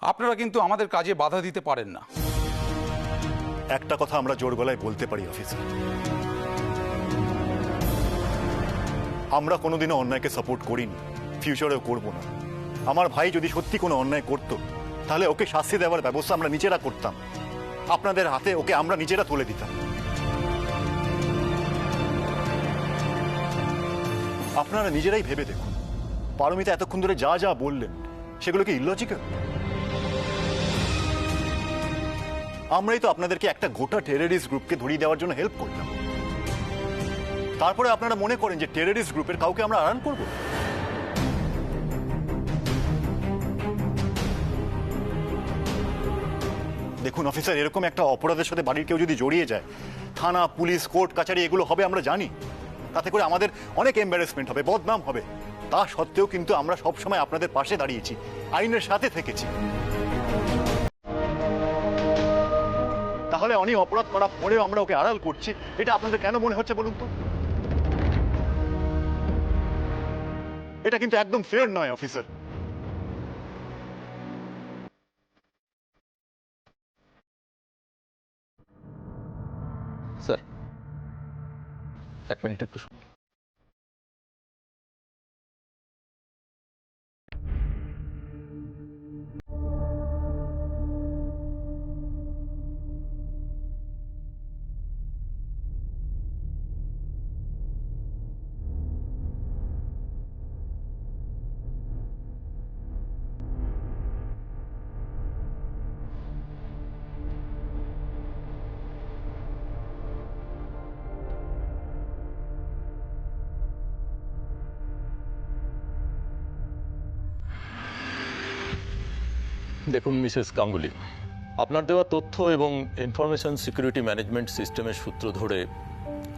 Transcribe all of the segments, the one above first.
আপনারা কিন্তু আমাদের কাজে বাধা দিতে পারেন না। একটা কথা আমরা জোর গলায় বলতে পারি অফিসার, আমরা কোনোদিনও অন্যায়কে সাপোর্ট করিনি, ফিউচারেও করব না। আমার ভাই যদি সত্যি কোনো অন্যায় করত তাহলে ওকে শাস্তি দেওয়ার ব্যবস্থা আমরা নিজেরা করতাম, আপনাদের হাতে ওকে আমরা নিজেরা তুলে দিতাম। আপনারা নিজেরাই ভেবে দেখুন, পারমিতা এতক্ষণ ধরে যা যা বললেন সেগুলো কি ইলজিক্যাল? আমরাই তো আপনাদেরকে একটা গোটা টেররিস্ট গ্রুপকে ধরিয়ে দেওয়ার জন্য হেল্প করলাম, তারপরে আপনারা মনে করেন যে টেররিস্ট গ্রুপের কাউকে আমরা আড়াল করব? দেখুন অফিসার, এরকম একটা অপরাধের সাথে বাড়ির কেউ যদি জড়িয়ে যায়, থানা, পুলিশ, কোর্ট কাছারি এগুলো হবে আমরা জানি, তাতে করে আমাদের অনেক এম্বারেসমেন্ট হবে, বদনাম হবে। তা সত্ত্বেও কিন্তু আমরা সবসময় আপনাদের পাশে দাঁড়িয়েছি, আইনের সাথে থেকেছি। তাহলে অনেক অপরাধ করা পরেও আমরা ওকে আড়াল করছি, এটা আপনাদের কেন মনে হচ্ছে বলুন তো? এটা কিন্তু একদম ফেয়ার নয় অফিসার। স্যার, এক মিনিট একটু শুনুন। দেখুন মিসেস গাঙ্গুলি, আপনার দেওয়া তথ্য এবং ইনফরমেশন সিকিউরিটি ম্যানেজমেন্ট সিস্টেমের সূত্র ধরে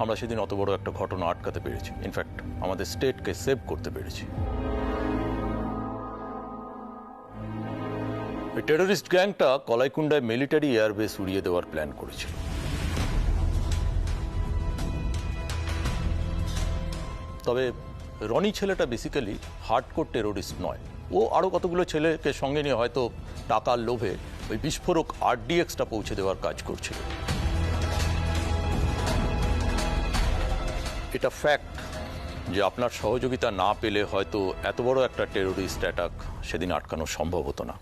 আমরা সেদিন অত বড় একটা ঘটনা আটকাতে পেরেছি, ইনফ্যাক্ট আমাদের স্টেটকে সেভ করতে পেরেছি। এই টেররিস্ট গ্যাংটা কলাইকুণ্ডায় মিলিটারি এয়ারবেস উড়িয়ে দেওয়ার প্ল্যান করেছিল। তবে রনি ছেলেটা বেসিক্যালি হার্ডকোর টেররিস্ট নয়, ও আরও কতগুলো ছেলেকে সঙ্গে নিয়ে হয়তো টাকার লোভে ওই বিস্ফোরক RDX-টা পৌঁছে দেওয়ার কাজ করছিল। এটা ফ্যাক্ট যে আপনার সহযোগিতা না পেলে হয়তো এত বড় একটা টেররিস্ট অ্যাটাক সেদিন আটকানো সম্ভব হতো না।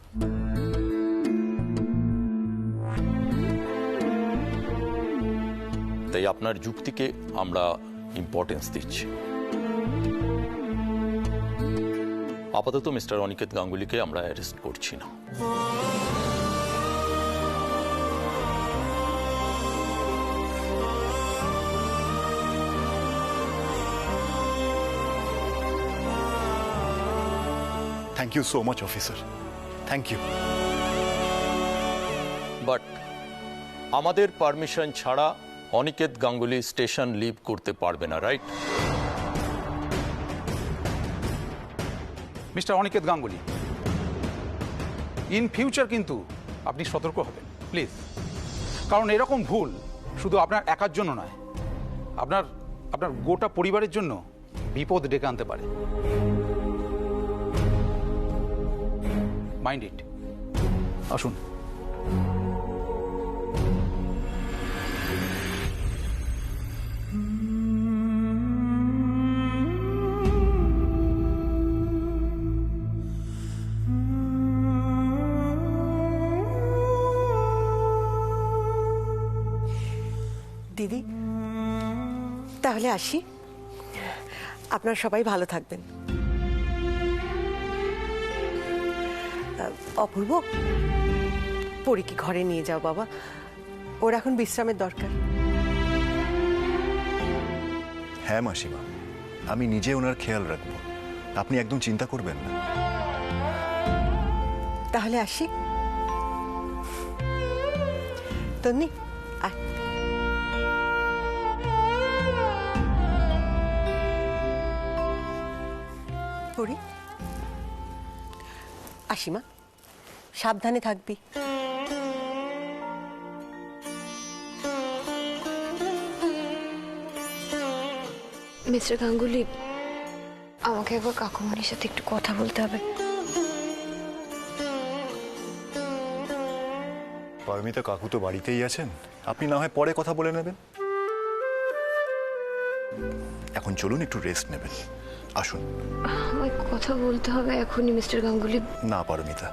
তাই আপনার যুক্তিকে আমরা ইম্পর্টেন্স দিচ্ছি। আপাতত মিস্টার অনিকেত গাঙ্গুলিকে আমরা অ্যারেস্ট করছি না। Thank you so much officer, thank you. But আমাদের পারমিশন ছাড়া অনিকেত গাঙ্গুলি স্টেশন লিভ করতে পারবে না, right? Mister Aniket Ganguly, in future কিন্তু আপনি সতর্ক হবেন প্লিজ, কারণ এরকম ভুল শুধু আপনার একার জন্য নয়, আপনার আপনার গোটা পরিবারের জন্য বিপদ ডেকে আনতে পারে। Mind it. আসুন। দিদি, তাহলে আসি। আপনারা সবাই ভালো থাকবেন। অপূর্ব, পরীকে ঘরে নিয়ে যাও বাবা, ওর এখন বিশ্রামের দরকার। হ্যাঁ মাসিমা, আমি নিজে ওনার খেয়াল রাখবো, আপনি একদম চিন্তা করবেন না। তাহলে আসি। তন্নি, আয়। পরি, আসি মা, সাবধানে থাকবি। মিস্টার গাঙ্গুলি, আমাকে একবার কাকুমণির সাথে একটু কথা বলতে হবে। পারমিতা কাকু তো বাড়িতেই আছেন, আপনি না হয় পরে কথা বলে নেবেন। এখন চলুন একটু রেস্ট নেবেন, আসুন। আমায় কথা বলতে হবে এখনই মিস্টার গাঙ্গুলি। না পারমিতা,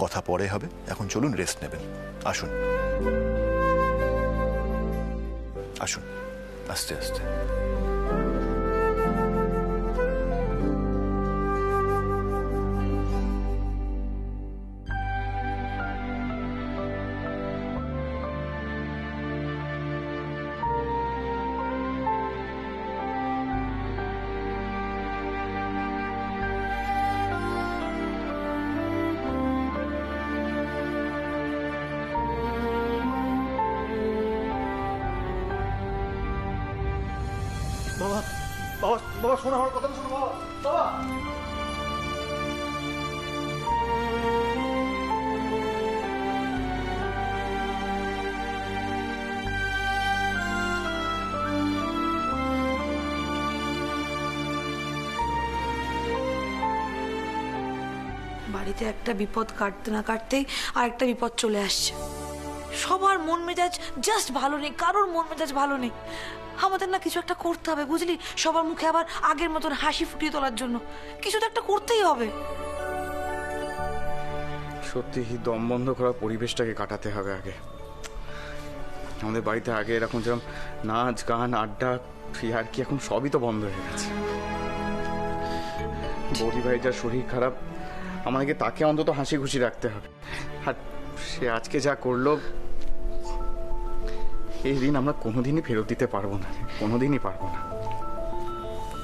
কথা পরে হবে, এখন চলুন রেস্ট নেবেন, আসুন আসুন আস্তে আস্তে। বাবা বাবা বাবা শোনো আমার কথা শোনো বাবা বাবা। বাড়িতে একটা বিপদ কাটতে না কাটতেই আর একটা বিপদ চলে আসছে। সবার মন মেজাজ জাস্ট ভালো নেই, কারোর মন মেজাজ ভালো নেই। আমাদের না কিছু একটা করতে হবে, বুঝলি? সবার মুখে আবার আগের মতন হাসি ফুটিয়ে তোলার জন্য কিছু তো একটা করতেই হবে। সত্যি দম বন্ধ করার পরিবেশটাকে কাটাতে হবে আগে। আমাদের বাড়িতে আগে এরকম যেরকম নাচ গান আড্ডা আর কি, এখন সবই তো বন্ধ হয়ে গেছে। বৌদি ভাই যার শরীর খারাপ, আমাকে তাকে অন্তত হাসি খুশি রাখতে হবে। আর সে আজকে যা করলো, এই দিন আমরা কোনোদিনই ফেরত দিতে পারবো না, কোনোদিনই পারবো না।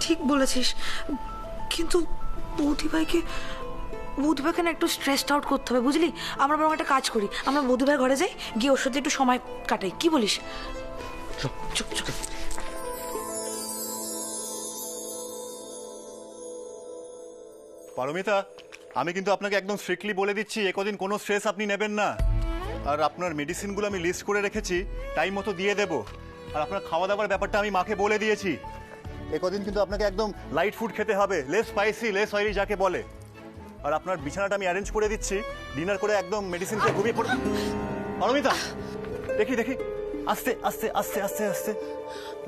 ঠিক বলেছিস, কিন্তু বৌদিভাইকে না একটু স্ট্রেসড আউট করতে হবে, বুঝলি? আমরা বরং একটা কাজ করি, আমরা বৌদিভাইয়ের ঘরে যাই, গিয়ে ওর সাথে একটু সময় কাটাই, কি বলিস? চুপ চুপ। পারমিতা, আমি কিন্তু আপনাকে একদম স্ট্রিক্টলি বলে দিচ্ছি, একদিন কোনো স্ট্রেস আপনি নেবেন না। আর আপনার মেডিসিনগুলো আমি লিস্ট করে রেখেছি, টাইম মতো দিয়ে দেবো। আর আপনার খাওয়া দাওয়ার ব্যাপারটা আমি মাকে বলে দিয়েছি, একদিন কিন্তু আপনাকে একদম লাইট ফুড খেতে হবে, লেস স্পাইসি লেস অয়েলি যাকে বলে। আর আপনার বিছানাটা আমি অ্যারেঞ্জ করে দিচ্ছি, ডিনার করে একদম মেডিসিন খেয়ে ঘুমিয়ে পড়ে। পারমিতা, দেখি দেখি, আস্তে আস্তে আস্তে আস্তে আস্তে।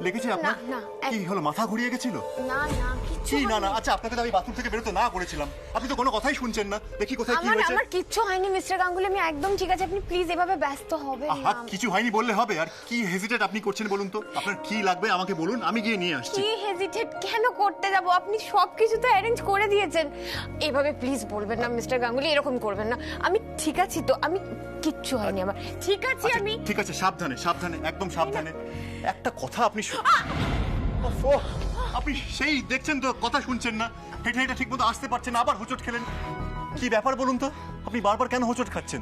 লেগেছে আপনার? না, কি হলো, মাথা ঘুরিয়ে গেছিল? না না কিচ্ছু কি না না, আচ্ছা আপনাকে তো আমি বাথরুম থেকে বেরোতে না করেছিলাম, আপনি তো কোনো কথাই শুনছেন না। দেখি কোথায় কি হয়েছে। আমার কিচ্ছু হয়নি মিস্টার গাঙ্গুলি, আমি একদম ঠিক আছে। আপনি প্লিজ এভাবে ব্যস্ত হবেন আহা, না। কিছু হয়নি বললে হবে? আর কি হেজিটেট আপনি করছেন বলুন তো? আপনার কি লাগবে আমাকে বলুন, আমি গিয়ে নিয়ে আসছি। কি হেজিটেট কেন করতে যাব? আপনি সবকিছু তো অ্যারেঞ্জ করে দিয়েছেন। এভাবে প্লিজ বলবেন না মিস্টার গাঙ্গুলি, এরকম করবেন না। আমি ঠিক আছি তো, আমি কিচ্ছু হয়নি আমার, ঠিক আছে আচ্ছা, আমি। ঠিক আছে, সাবধানে সাবধানে, একদম সাবধানে। একটা কথা আপনি আপনি সেই দেখছেন তো, কথা শুনছেন না, হেঁটে হেঁটে ঠিক মতো আসতে পারছেন না, আবার হোঁচট খেলেন। কি ব্যাপার বলুন তো? আপনি বারবার কেন হোঁচট খাচ্ছেন?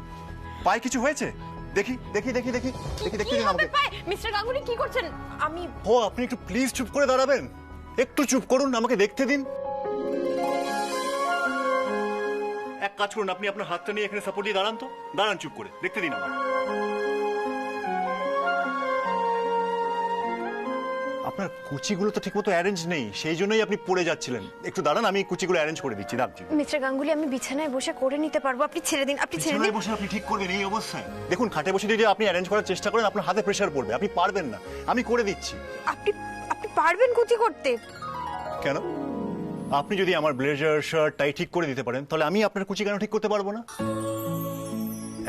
পায়ে কিছু হয়েছে? দেখি দেখি দেখি দেখি দেখি, দেখতে দিন আমাকে। মিস্টার গাঙ্গুলি কি করছেন? আমি ও, আপনি একটু প্লিজ চুপ করে দাঁড়াবেন, একটু চুপ করুন, আমাকে দেখতে দিন। এক কাজ করুন, আপনি আপনার হাতটা নিয়ে এখানে সাপোর্ট দিয়ে দাঁড়ান তো, দাঁড়ান চুপ করে, দেখতে দিন আমাকে। আপনার কুচিগুলো তো ঠিকমতো অ্যারেঞ্জ নেই, সেই জন্যই আপনি পড়ে যাচ্ছিলেন। একটু দাঁড়ান, আমি কুচিগুলো অ্যারেঞ্জ করে দিচ্ছি, দাঁড়ান। মিস্টার গাঙ্গুলি, আমি বিছানায় বসে করে নিতে পারবো, আপনি ছেড়ে দিন, আপনি ছেড়ে দিন। বিছানায় বসে আপনি ঠিক করবেন এই অবস্থায়? দেখুন, খাটে বসে যদি আপনি অ্যারেঞ্জ করার চেষ্টা করেন, আপনার হাতে প্রেশার পড়বে, আপনি পারবেন না। আমি করে দিচ্ছি। আপনি আপনি পারবেন কুচি করতে? কেন? আপনি যদি আমার ব্লেজার শার্ট টাই ঠিক করে দিতে পারেন, তাহলে আমি আপনার কুচি কেন ঠিক করতে পারবো না?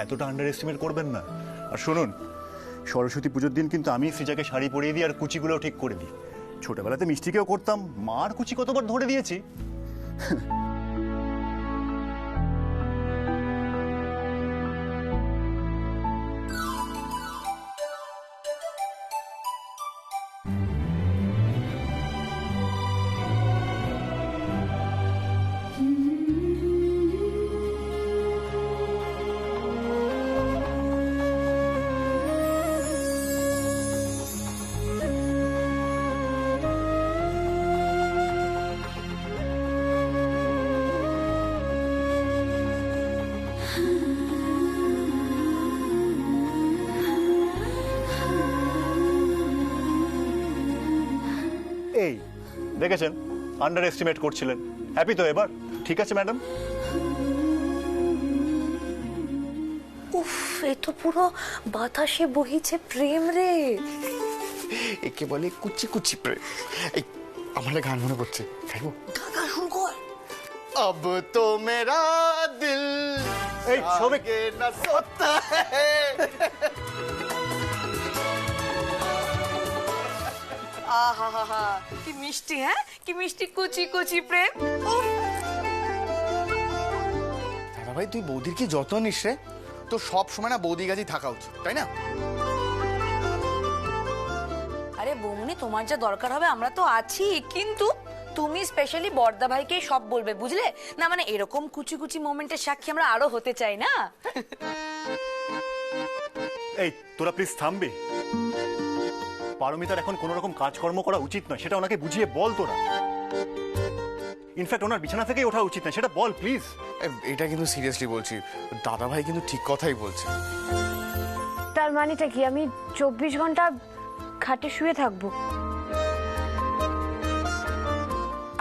এতটা আন্ডার এস্টিমেট করবেন না। আর শুনুন, সরস্বতী পুজোর দিন কিন্তু আমি সৃজাকে শাড়ি পরিয়ে দিই আর কুচিগুলোও ঠিক করে দিই। ছোটবেলাতে মিষ্টিকেও করতাম, মার কুচি কতবার ধরে দিয়েছি। এই দেখেছেন, আন্ডার এস্টিমেট করছিলেন। হ্যাপি তো এবার? ঠিক আছে ম্যাডাম। উফ, এ তো পুরো বাতাসে বহিছে প্রেম রে। একে বলে কুচি কুচি প্রেম। এই আমার গান মনে পড়ছে, গাইবো? গান শুরু কর। अब तो मेरा दिल এই সৌভিক, आगे न सोता है। আহা, কি মিষ্টি, হ্যাঁ কি মিষ্টি কুচি কুচি প্রেম। উফ, দাদা ভাই তুই বৌদির কি যত্ন নিস রে? তো সব সময় না বৌদির কাছেই থাকা উচিত, তাই না? আরে বৌমনি, তোমার যা দরকার হবে আমরা তো আছি, কিন্তু তুমি স্পেশালি বর্দা ভাইকে সব বলবে, বুঝলে না? মানে এরকম কুচি কুচি মোমেন্টের সাক্ষী আমরা আরো হতে চাই না? এই তোরা প্লিজ থামবে। পারমিতার এখন কোনো রকম কাজকর্ম করা উচিত নয়, সেটা ওনাকে বুঝিয়ে বল তোরা। ইনফ্যাক্ট ওনার বিছানা থেকেই ওঠা উচিত না, সেটা বল প্লিজ। এটা কিন্তু সিরিয়াসলি বলছি, দাদা ভাই কিন্তু ঠিক কথাই বলছে। তার মানেটা কি আমি 24 ঘন্টা খাটে শুয়ে থাকবো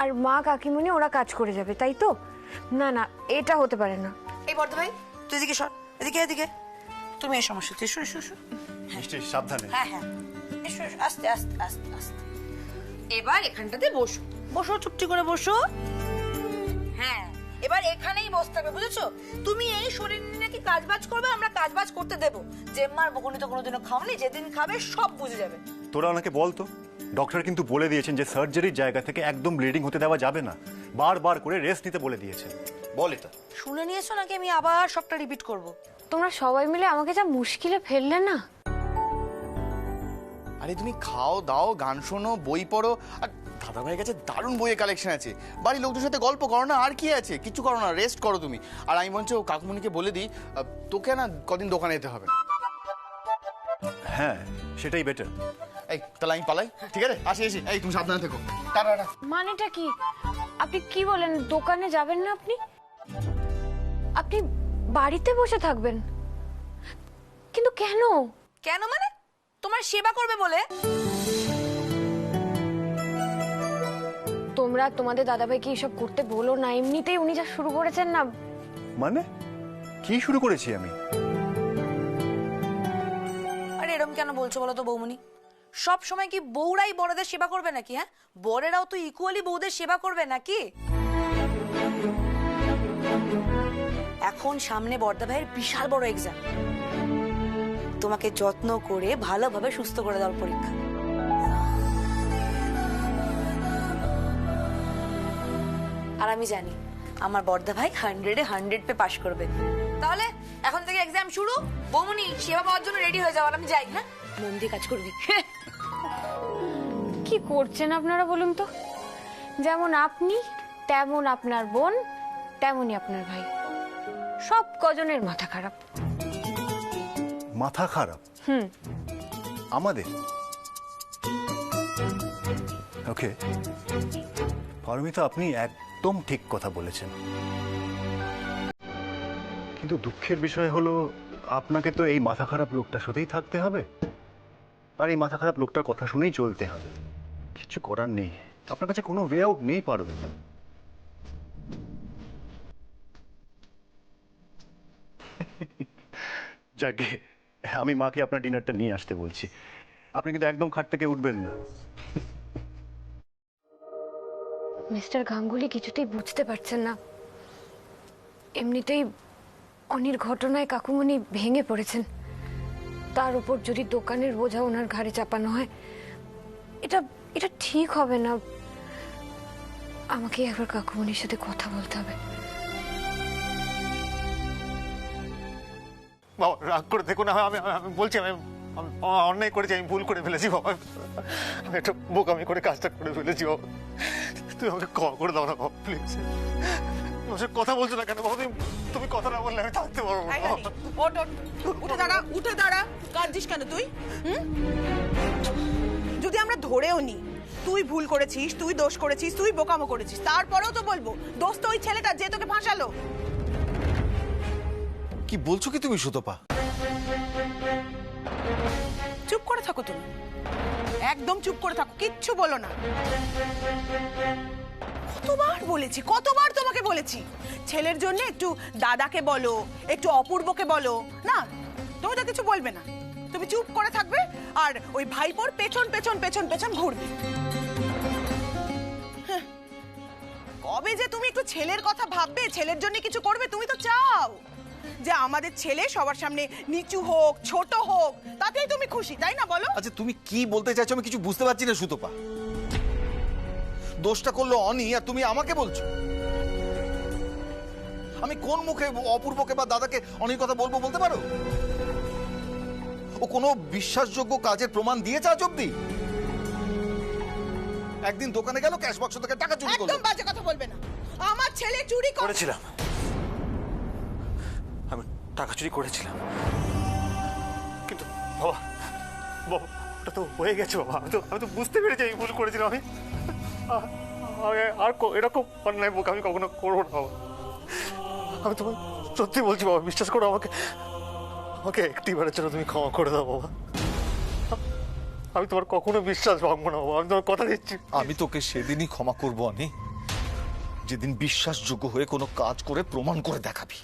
আর মা কাকিমুনি ওরা কাজ করে যাবে, তাই তো? না না, এটা হতে পারে না। এই বর্দা ভাই তুই এদিকে সর, এদিকে এদিকে। তুমি এই সমস্যা, তুই এসো এসো এসো। মিষ্টি সাবধানে। হ্যাঁ হ্যাঁ, এসো এসো, আস্তে আস্তে আস্তে আস্তে। এবার এখানটাতে বসো, বসো চুপটি করে বসো। হ্যাঁ, এবার এখানেই বসতে হবে, বুঝেছো? তুমি এই শরীর নিয়ে নাকি কাজবাজ করবে, আমরা কাজবাজ করতে দেবো। জেম্মার বকুনি তো কোনোদিনও খাওনি, যেদিন খাবে সব বুঝে যাবে। তোরা ওনাকে বল তো, ডক্টর কিন্তু বলে দিয়েছেন যে সার্জারির জায়গা থেকে একদম ব্লিডিং হতে দেওয়া যাবে না, বারবার করে রেস্ট নিতে বলে দিয়েছেন। বল এটা। শুনে নিয়েছো নাকি আমি আবার সবটা রিপিট করব? তোমরা সবাই মিলে আমাকে যা মুশকিলে ফেললে না। আরে তুমি খাও দাও, গান শোনো, বই পড়ো, আর দাদা ভাইয়ের কাছে দারুণ বইয়ের কালেকশন আছে। বাড়ির লোকদের সাথে গল্প করো না, আর কি আছে? কিছু করো না, রেস্ট করো তুমি। আর আমি বলছি ও কাকুমণিকে বলে দিই, তোকে না কদিন দোকানে যেতে হবে। হ্যাঁ, সেটাই বেটার। এই তাহলে আমি পালাই, ঠিক আছে? আসি আসি, এই তুমি সাবধানে থেকো। টাটা। মানেটা কি? আপনি কি বলেন? দোকানে যাবেন না আপনি? আপনি বাড়িতে বসে থাকবেন? কিন্তু কেন? কেন মানে? তোমার সেবা করবে বলে। তোমরা তোমাদের দাদাভাইকে এসব করতে বলো না, এমনিতেই উনি যা শুরু করেছেন না। মানে কি শুরু করেছি আমি? আরে এরকম কেন বলছো বলো তো বৌমনি? সব সময় কি বউরাই বড়দের সেবা করবে নাকি? হ্যাঁ, বরেরাও তো ইকুয়ালি বউদের সেবা করবে নাকি? এখন সামনে বর্দা ভাইয়ের বিশাল বড় এক্সাম, তোমাকে যত্ন করে ভালোভাবে সুস্থ করে দেওয়ার পরীক্ষা। আর আমি জানি আমার বর্দা ভাই 100-এ 100 পে পাশ করবে। তাহলে এখন থেকে এক্সাম শুরু। বৌমনি সেবা পাওয়ার জন্য রেডি হয়ে যাও, আর আমি যাই। হ্যাঁ, মন দিয়ে কাজ করবি। কি করছেন আপনারা বলুন তো? যেমন আপনি, তেমন আপনার বোন, তেমনই আপনার ভাই, সব কজনের মাথা খারাপ। মাথা খারাপ? আমাদের? ওকে পারমিতা, আপনি একদম ঠিক কথা বলেছেন, কিন্তু দুঃখের বিষয় হলো আপনাকে তো এই মাথা খারাপ লোকটার সাথেই থাকতে হবে, আর এই মাথা খারাপ লোকটার কথা শুনেই চলতে হবে। কিছু করার নেই, আপনার কাছে কোনো ওয়ে আউট নেই পারমিতা। যাকে আমি মাকে আপনার ডিনারটা নিয়ে আসতে বলছি, আপনি কিন্তু একদম খাট থেকে উঠবেন না। মিস্টার গাঙ্গুলি কিছুতেই বুঝতে পারছেন না। এমনিতেই অনির ঘটনায় কাকুমণি ভেঙে পড়েছেন, তার উপর যদি দোকানের বোঝা ওনার ঘাড়ে চাপানো হয়, এটা এটা ঠিক হবে না। আমাকে একবার কাকুমণির সাথে কথা বলতে হবে। বাবা রাগ করে দেখো না, আমি আমি বলছি আমি অন্যায় করেছি, আমি ভুল করে ফেলেছি বাবা, আমি একটা বোকামি করে কাজটা করে ফেলেছি বাবা, তুমি আমাকে ক্ষমা করে দাও না বাবা প্লিজ। কথা বলছো না কেন বাবা? তুমি কথা না বললে আমি থাকতে পারবো না। উঠে দাঁড়া, উঠে দাঁড়া। কাঁদছিস কেন তুই? যদি আমরা ধরেও নি তুই ভুল করেছিস, তুই দোষ করেছিস, তুই বোকামো করেছিস, তারপরেও তো বলবো দোষ তো ওই ছেলেটা যে তোকে ফাঁসালো। কি বলছো কি তুমি সুতপা? চুপ করে থাকো তুমি, একদম চুপ করে থাকো, কিচ্ছু বলো না। কতবার তোমাকে বলেছি ছেলের জন্য একটু দাদাকে বলো, একটু অপূর্বকে বলো। না, তুমি তো কিছু বলবে না, তুমি চুপ করে থাকবে আর ওই ভাইপোর পেছন পেছন পেছন পেছন ঘুরবে। হ্যাঁ, কবে যে তুমি একটু ছেলের কথা ভাববে, ছেলের জন্য কিছু করবে? তুমি তো চাও যে আমাদের ছেলে সবার সামনে নিচু হোক, ছোট হোক, তাতেই তুমি খুশি, তাই না? বলো। আচ্ছা তুমি কি বলতে চাইছো আমি কিছু বুঝতে পারছি না সুতপা। দোষটা করলো অনি আর তুমি আমাকে বলছো? আমি কোন মুখে অপূর্বকে বা দাদাকে অনির কথা বলবো বলতে পারো? ও কোনো বিশ্বাসযোগ্য কাজের প্রমাণ দিয়েছে আজ অব্দি? একদিন দোকানে গেল, ক্যাশ বাক্স থেকে টাকা চুরি করলো। একদম বাজে কথা বলবে না। আমার ছেলে চুরি করেছিলাম, আমি টাকা চুরি করেছিলাম, কিন্তু বাবা বাবা ওটা তো হয়ে গেছে বাবা। আমি তো বুঝতে পেরেছি আমি ভুল করেছিলাম। আমি আর এরকম অন্যায় মুখ আমি কখনো করবো না বাবা। আমি তোমার সত্যি বলছি বাবা, বিশ্বাস করো আমাকে। আমাকে একটিবারের জন্য তুমি ক্ষমা করে দাও বাবা। আমি তোমার কখনো বিশ্বাস ভাঙবো না বাবা, আমি তোমার কথা দিচ্ছি। আমি তোকে সেদিনই ক্ষমা করবো অনি, যেদিন বিশ্বাসযোগ্য হয়ে কোনো কাজ করে প্রমাণ করে দেখাবি।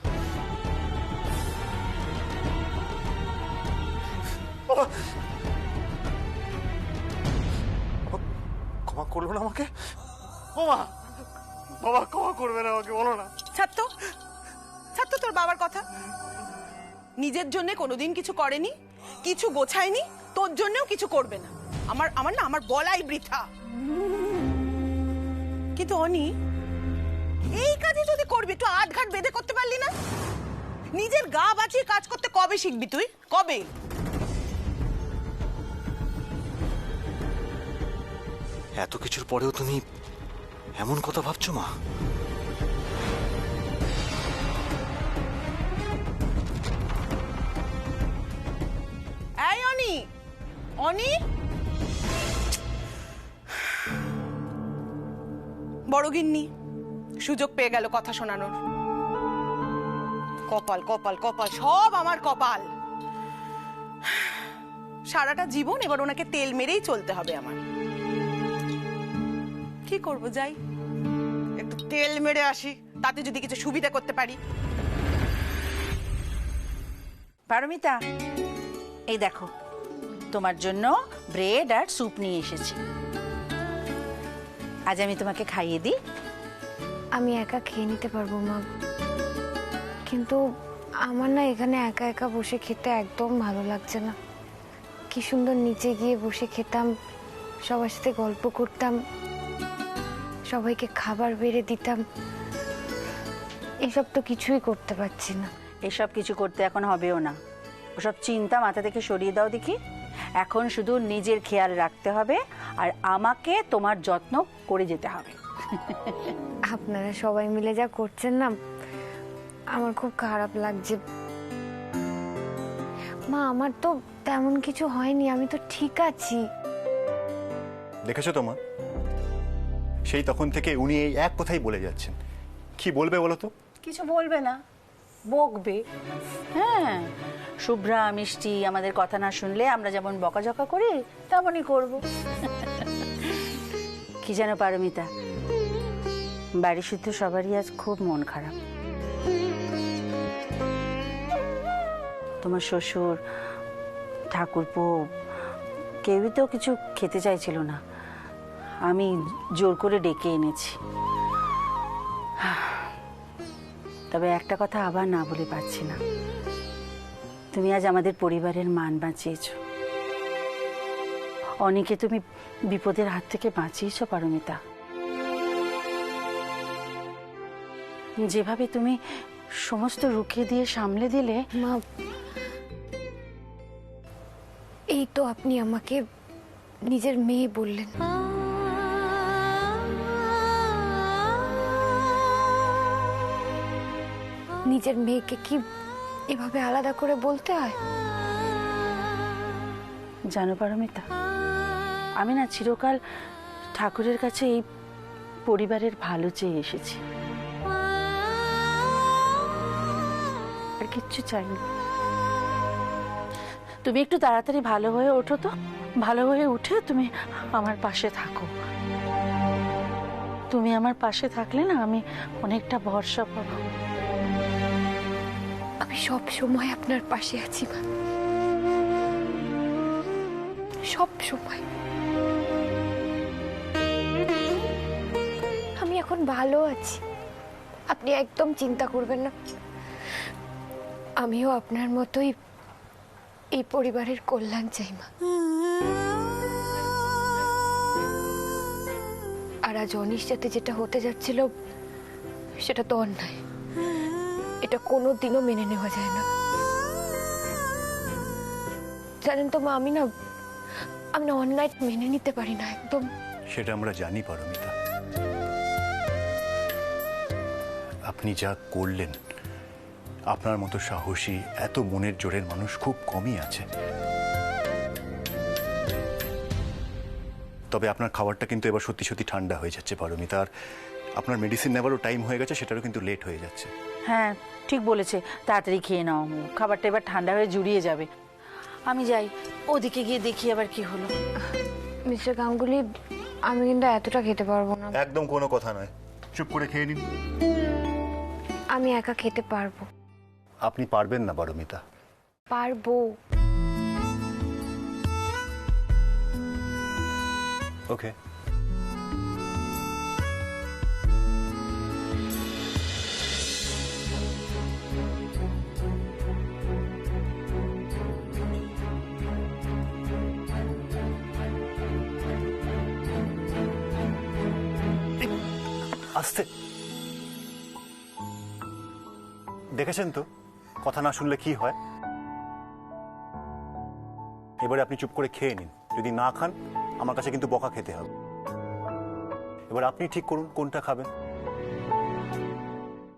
বাবা ক্ষমা করলো না আমাকে? বাবা বাবা ক্ষমা করবে না আমাকে, বলো না। ছাত্র তোর বাবার কথা। নিজের জন্য কোনোদিন কিছু করেনি, কিছু গোছায়নি, তোর জন্যও কিছু করবে না। আমার বলাই বৃথা। কিন্তু অনি, এই কাজে যদি করবি একটু আধঘাট বেঁধে করতে পারলি না? নিজের গা বাঁচিয়ে কাজ করতে কবে শিখবি তুই? কবে? এত কিছুর পরেও তুমি এমন কথা ভাবছো মা? এই অনি, অনি, বড় গিন্নি সুযোগ পেয়ে গেল কথা শোনানোর। কপাল কপাল কপাল, সব আমার কপাল। সারাটা জীবন এবার ওনাকে তেল মেরেই চলতে হবে আমার। কি করব, যাই একটু তেল মেরে আসি, তাতে যদি কিছু সুবিধা করতে পারি। পারমিতা, এই দেখো তোমার জন্য ব্রেড আর স্যুপ নিয়ে এসেছি। আজ আমি তোমাকে খাইয়ে দিই। আমি একা খেয়ে নিতে পারবো মা, কিন্তু আমার না এখানে একা একা বসে খেতে একদম ভালো লাগছে না। কি সুন্দর নিচে গিয়ে বসে খেতাম, সবার সাথে গল্প করতাম, সবাইকে খাবার বেড়ে দিতাম। এসব তো কিছুই করতে পারছি না। এসব কিছু করতে এখন হবেও না, ওসব চিন্তা মাথা থেকে সরিয়ে দাও দেখি। এখন শুধু নিজের খেয়াল রাখতে হবে আর আমাকে তোমার যত্ন করে যেতে হবে। আপনারা সবাই মিলে যা করছেন না, আমার খুব খারাপ লাগছে। মা, আমার তো তেমন কিছু হয়নি, আমি তো ঠিক আছি। দেখেছো তো মা, সেই তখন থেকে উনি এই এক কথাই বলে যাচ্ছেন। কি বলবে বলো তো? কিছু বলবে না, বকবে। হ্যাঁ, শুভ্রা মিষ্টি আমাদের কথা না শুনলে আমরা যেমন বকাঝকা করি তেমনই করব। কি জানো পারমিতা, বাড়ি শুদ্ধ সবারই আজ খুব মন খারাপ। তোমার শ্বশুর, ঠাকুরপো কেউই তো কিছু খেতে চাইছিল না, আমি জোর করে ডেকে এনেছি। তবে একটা কথা আবার না বলে পারছি না, তুমি আজ আমাদের পরিবারের মান বাঁচিয়েছ। অনেকে তুমি বিপদের হাত থেকে বাঁচিয়েছ পারমিতা। যেভাবে তুমি সমস্ত রুখে দিয়ে সামলে দিলে। মা, এই তো আপনি আমাকে নিজের মেয়ে বললেন। নিজের মেয়েকে কি এভাবে আলাদা করে বলতে হয়? জানো পারমিতা, আমি না চিরকাল ঠাকুরের কাছে এই পরিবারের ভালো চেয়ে এসেছি, আর কিচ্ছু চাইনি। তুমি একটু তাড়াতাড়ি ভালো হয়ে ওঠো তো, ভালো হয়ে উঠে তুমি আমার পাশে থাকো। তুমি আমার পাশে থাকলে না আমি অনেকটা ভরসা পাবো। আমি সব সময় আপনার পাশে আছি মা, সব সময়। আমি এখন ভালো আছি, আপনি একদম চিন্তা করবেন না। আমিও আপনার মতোই এই পরিবারের কল্যাণ চাই মা। আর আজ অনির সাথে যেটা হতে যাচ্ছিল সেটা তো অন্যায়, এটা কোনোদিনও মেনে নেওয়া যায় না। জানেন তো মা, আমি না অন্যায় মেনে নিতে পারি না একদম। সেটা আমরা জানি পারমিতা, আপনি যা করলেন, আপনার মতো সাহসী এত মনের জোরের মানুষ খুব কমই আছে। তবে আপনার খাবারটা কিন্তু এবার সত্যি সত্যি ঠান্ডা হয়ে যাচ্ছে পারমিতা, আর আপনার মেডিসিন নেওয়ারও টাইম হয়ে গেছে, সেটারও কিন্তু লেট হয়ে যাচ্ছে। হ্যাঁ ঠিক বলেছে, তাড়াতাড়ি খেয়ে নাও, খাবারটা এবার ঠান্ডা হয়ে জুড়িয়ে যাবে। আমি যাই, ওদিকে গিয়ে দেখি আবার কি হলো। মিস্টার গাঙ্গুলি, আমি কিন্তু এতটা খেতে পারবো না। একদম কোনো কথা নয়, চুপ করে খেয়ে নিন। আমি একা খেতে পারবো। আপনি পারবেন না পারমিতা। পারবো। ওকে। আস্তে, দেখেছেন তো কথা না শুনলে কি হয়। এবারে আপনি চুপ করে খেয়ে নিন, যদি না খান আমার কাছে কিন্তু বকা খেতে হবে। এবার আপনি ঠিক করুন কোনটা খাবেন।